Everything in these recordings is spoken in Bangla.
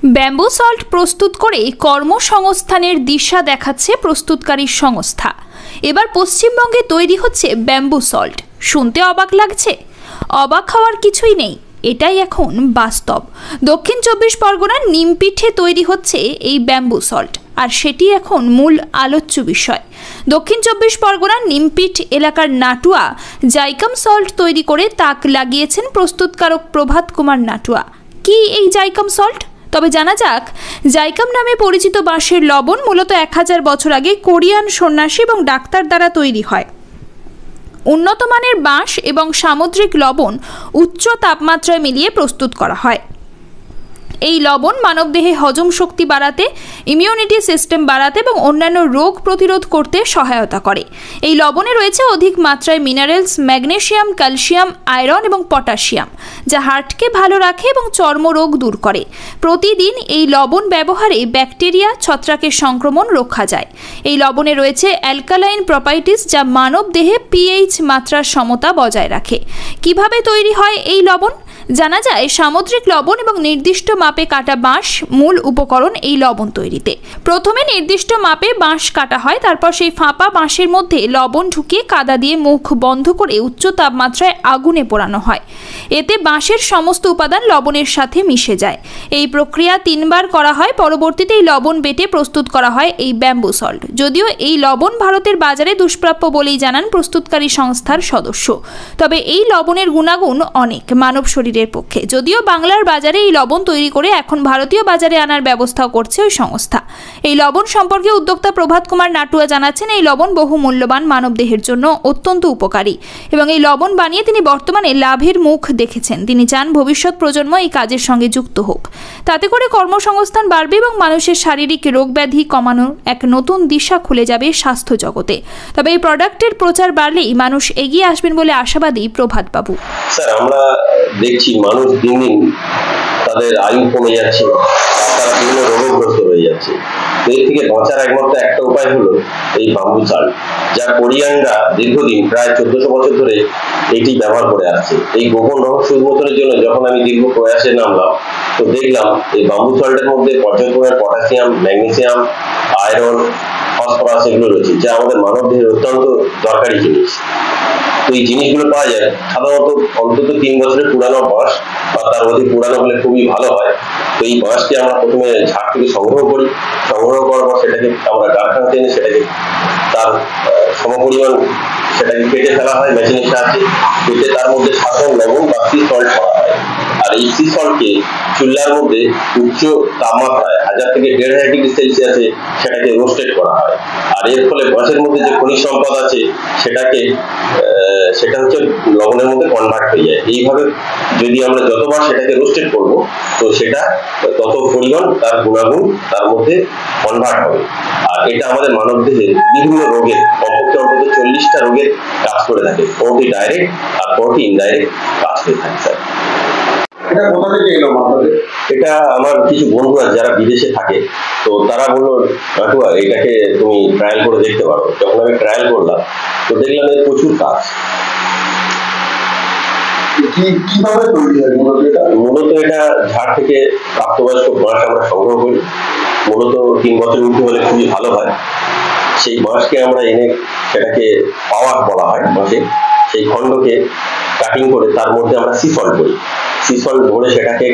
ব্যাম্বু সল্ট প্রস্তুত করে কর্মসংস্থানের দিশা দেখাচ্ছে প্রস্তুতকারী সংস্থা। এবার পশ্চিমবঙ্গে তৈরি হচ্ছে ব্যাম্বু সল্ট। শুনতে অবাক লাগছে? অবাক হওয়ার কিছুই নেই, এটাই এখন বাস্তব। দক্ষিণ ২৪ পরগনার নিমপিঠে তৈরি হচ্ছে এই ব্যাম্বু সল্ট, আর সেটি এখন মূল আলোচ্য বিষয়। দক্ষিণ ২৪ পরগনার নিমপিঠ এলাকার নাটুয়া জাইকাম সল্ট তৈরি করে তাক লাগিয়েছেন প্রস্তুতকারক প্রভাত কুমার নাটুয়া। কি এই জাইকাম সল্ট? তবে জানা যাক, জাইকাম নামে পরিচিত বাঁশের লবণ মূলত ১০০০ বছর আগে কোরিয়ান সন্ন্যাসী এবং ডাক্তার দ্বারা তৈরি হয়। উন্নত মানের বাঁশ এবং সামুদ্রিক লবণ উচ্চ তাপমাত্রায় মিলিয়ে প্রস্তুত করা হয়। এই লবণ মানবদেহে হজম শক্তি বাড়াতে, ইমিউনিটি সিস্টেম বাড়াতে এবং অন্যান্য রোগ প্রতিরোধ করতে সহায়তা করে। এই লবণে রয়েছে অধিক মাত্রায় মিনারেলস, ম্যাগনেসিয়াম, ক্যালসিয়াম, আয়রন এবং পটাশিয়াম, যা হার্টকে ভালো রাখে এবং চর্মরোগ দূর করে। প্রতিদিন এই লবণ ব্যবহারে ব্যাকটেরিয়া, ছত্রাকের সংক্রমণ রক্ষা যায়। এই লবণে রয়েছে অ্যালকালাইন প্রপার্টিস, যা মানব দেহে পিএইচ মাত্রার সমতা বজায় রাখে। কিভাবে তৈরি হয় এই লবণ? জানা যায়, সামুদ্রিক লবণ এবং নির্দিষ্ট মাপে কাটা বাঁশ মূল উপকরণ এই লবণ তৈরিতে। প্রথমে নির্দিষ্ট মাপে বাঁশ কাটা হয়, তারপর সেই ফাঁপা বাঁশের মধ্যে লবণ ঢুকিয়ে কাদা দিয়ে মুখ বন্ধ করে উচ্চ তাপমাত্রায় আগুনে পোড়ানো হয়। এতে বাঁশের সমস্ত উপাদান লবণের সাথে মিশে যায়। এই প্রক্রিয়া ৩ বার করা হয়। পরবর্তীতে এই লবণ বেটে প্রস্তুত করা হয় এই ব্যাম্বু সল্ট। যদিও এই লবণ ভারতের বাজারে দুষ্প্রাপ্য বলেই জানান প্রস্তুতকারী সংস্থার সদস্য, তবে এই লবণের গুণাগুণ অনেক মানব শরীরের পক্ষে। যদিও বাংলার বাজারে এই লবণ তৈরি করে এখন ভারতীয় বাজারে আনার ব্যবস্থাও করছে ওই সংস্থা। এই লবণ সম্পর্কে উদ্যোক্তা প্রভাত কুমার নাটুয়া জানাচ্ছেন, এই লবণ বহু মূল্যবান, মানবদেহের জন্য অত্যন্ত উপকারী এবং এই লবণ বানিয়ে তিনি বর্তমানে লাভের মুখ দেখেছেন। তিনি চান ভবিষ্যৎ প্রজন্ম এই কাজের সঙ্গে যুক্ত হোক, তাতে করে কর্মসংস্থান বাড়বে এবং মানুষের শারীরিক রোগ ব্যাধি কমানোর এক নতুন দিশা খুলে যাবে স্বাস্থ্য জগতে। তবে এই প্রোডাক্টের প্রচার বাড়লেই মানুষ এগিয়ে আসবেন বলে আশাবাদী প্রভাত বাবু। স্যার, আমরা দেখছি মানুষ দিন দিন তাদের আয়ু কমে যাচ্ছে, তারা বিভিন্ন রোগগ্রস্ত হয়ে যাচ্ছে। এর থেকে বাঁচার একমাত্র একটা উপায় হলো এই ব্যাম্বু সল্ট, যা কোরিয়ানরা দীর্ঘদিন প্রায় ১৪০০ বছর ধরে এটি ব্যবহার করে আসছে। এই গোপন রহস্য উন্মোচনের জন্য যখন আমি দীর্ঘ প্রয়াসে নামলাম, তো দেখলাম এই ব্যাম্বু সল্টের মধ্যে পর্যাপ্ত পরিমাণে পটাশিয়াম, ম্যাগনেসিয়াম, আয়রন, ফসফরাস এগুলো রয়েছে, যা আমাদের মানবদেহের অত্যন্ত দরকারি জিনিস। তো এই জিনিসগুলো পাওয়া যায় সাধারণত অন্তত ৩ বছরের পুরানো বাঁশ বা তার অধিক পুরানো হলে খুবই ভালো হয়। তো এই বাঁশকে আমরা প্রথমে ঝাড় থেকে সংগ্রহ করি। সংগ্রহ করার পর সেটাকে আমরা কারখানাতে এনে সেটাকে তার সমপরিমাণ সেটাকে কেটে ফেলা হয় মেশিনের সাহায্যে। কেটে তার মধ্যে সাধারণ লবণ বা সি সল্ট করা হয়। আর এই সি সল্টকে চুলার মধ্যে উচ্চ তাপমাত্রায় 1000 থেকে 1500 ডিগ্রি সেলসিয়াসে সেটাকে রোস্টেড করা হয়। আর এর ফলে বাঁশের মধ্যে যে খনিজ সম্পদ আছে সেটা হচ্ছে লবণের মধ্যে কনভার্ট হয়ে যায়। এইভাবে যদি আমরা যতবার সেটাকে রোস্টেড করব, তো সেটা তত পরিমাণ তার গুণাগুণ তার মধ্যে কনভার্ট হবে। আর এটা আমাদের মানবদেহের বিভিন্ন রোগের কমপক্ষে অন্তত 40টা রোগের কাজ করে থাকে। কোনটি ডাইরেক্ট আর কোনটি ইনডাইরেক্ট কাজ করে থাকে। স্যার, এটা কোথা থেকে এলো আপনাদের? এটা আমার কিছু বন্ধু আছে যারা বিদেশে থাকে, তো তারা বললো, নাটুয়া এটাকে তুমি ট্রায়াল করে দেখতে পারো। যখন আমি ট্রায়াল করলাম, তো দেখলাম এর প্রচুর কাজ। কিভাবে তৈরি হয় মূলত এটা ঝাড় থেকে প্রাপ্তবয়স্ক বাঁশ আমরা সংগ্রহ করি। মূলত ৩ বছর উঠে হলে খুবই ভালো হয়। সেই বাঁশকে আমরা এনে সেটাকে পাওয়ার বলা হয় বাঁশে, সেই খণ্ডকে কাটিং করে তার মধ্যে আমরা সি সল্ট করি। সি সল্ট ভরে সেটাকে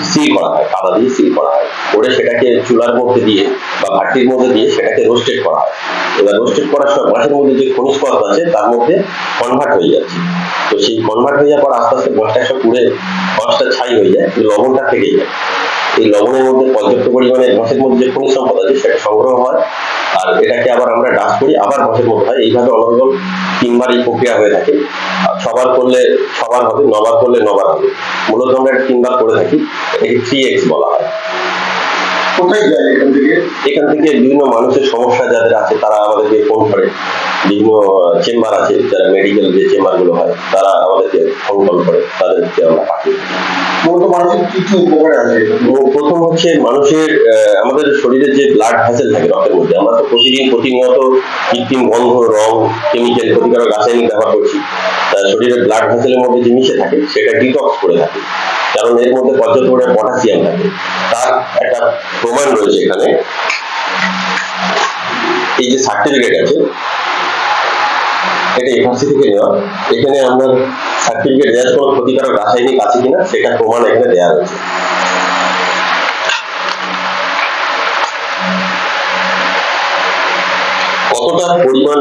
সিল করা হয়, কাদা দিয়ে সিল করা হয়। করে সেটাকে চুলার মধ্যে দিয়ে বা ভাটির মধ্যে দিয়ে সেটাকে রোস্টেড করা হয়। এবার রোস্টেড করার সময় বাঁশের মধ্যে যে খনিজ পদার্থ আছে তার মধ্যে কনভার্ট হয়ে যাচ্ছে। তো সেই কনভার্ট হয়ে যাওয়ার পর আস্তে আস্তে বাঁশটা সব পুড়ে বাঁশটা ছাই হয়ে যায়, লবণটা থেকে যায়। এই লবণের মধ্যে পর্যাপ্ত পরিমাণে বাঁশের মধ্যে যে খনিজ সম্পদ আছে সেটা সংগ্রহ হয়। আর এটাকে আবার আমরা ডাস্ট করি, আবার বাঁশের মধ্যে হয়। এইভাবে অনর্গল 3 বার এই প্রক্রিয়া হয়ে থাকে। আর সবার করলে সবার হবে, 9 বার করলে 9 বার হবে। মূলত আমরা 3 বার করে থাকি। এটাকে 3x বলা হয়। কোথায় যায় এখান থেকে বিভিন্ন মানুষের সমস্যা যাদের আছে তারা আমাদেরকে ফোন করে। বিভিন্ন চেম্বার আছে, যারা মেডিকেল যে চেম্বার গুলো হয় তারা আমাদেরকে ফোন কল করে, তাদেরকে আমরা পাঠিয়ে দিই। মূলত মানুষের কি কি উপকারে আছে? প্রথম হচ্ছে মানুষের আমাদের শরীরে যে ব্লাড ভেসেল থাকে রক্তের মধ্যে, আমরা তো প্রতিনিয়ত কৃত্রিম গন্ধ, রং, কেমিক্যাল, ক্ষতিকারক রাসায়নিক ব্যবহার করছি। শরীরের ব্লাড ভেসেলের মধ্যে যে মিশে থাকে সেটা ডিটক্স করে থাকে, কারণ এর মধ্যে পর্যাপ্ত পরিমাণে পটাশিয়াম থাকে। তার একটা প্রমাণ রয়েছে এখানে, এই যে সার্টিফিকেট আছে এটা এফআরসি থেকে নেওয়া। এখানে আমরা সার্টিফিকেট দেওয়ার কোনো ক্ষতিকারক রাসায়নিক আছে কিনা সেটা প্রমাণ এখানে দেওয়া রয়েছে। কতটা পরিমাণ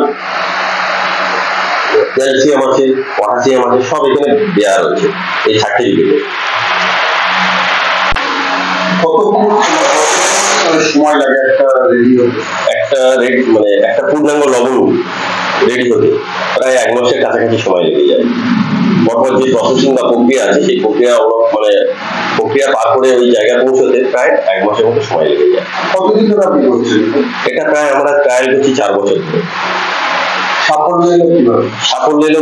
ক্যালসিয়াম আছে, পটাশিয়াম আছে, সব এখানে দেওয়া রয়েছে এই সার্টিফিকেটে। কতক্ষণ সময় লাগে একটা রেডি হতে? একটা পূর্ণাঙ্গ লবণ রেডি হতে প্রায় 1 মাসের কাছাকাছি সময় লেগে যায়। পরপর যে প্রসেসিং বা প্রক্রিয়া আছে সেই প্রক্রিয়া পার করে ওই জায়গায় পৌঁছতে প্রায় 1 মাসের মতো সময় লেগে যায়। কতদিন ধরে আপনি করছেন এটা? প্রায় আমরা ট্রায়াল করছি 4 বছর ধরে। সাফল্য এলো কিভাবে? সাফল্য এলো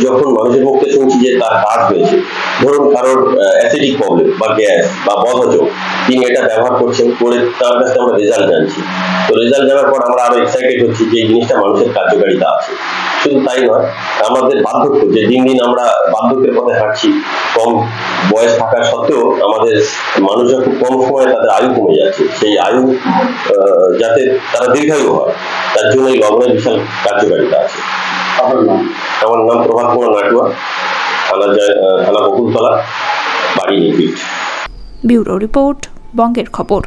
যখন মানুষের মুখে শুনছি যে তার কাজ হয়েছে। ধরুন কারোর অ্যাসিডিক প্রবলেম বা গ্যাস বা বদহজম, তিনি এটা ব্যবহার করছেন, করে তার কাছে আমরা রেজাল্ট জানছি। তো রেজাল্ট জানার পর আমরা আরো এক্সাইটেড হচ্ছি যে এই জিনিসটা মানুষের কার্যকারিতা আছে। শুধু তাই নয়, আমাদের বার্ধক্য, যে দিন দিন আমরা বার্ধক্যের পথে হাঁটছি, কম বয়স থাকা সত্ত্বেও আমাদের মানুষরা খুব কম সময়ে তাদের আয়ু কমে যাচ্ছে। সেই আয়ু যাতে তারা দীর্ঘায়ু হয়, তার জন্য এই লবণের বিশাল কার্যকারিতা আছে। আমার নাম প্রভাত কুমার নাটুয়া, থানা বকুলতলা, বাড়ি নিপিট। ব্যুরো রিপোর্ট, বঙ্গের খবর।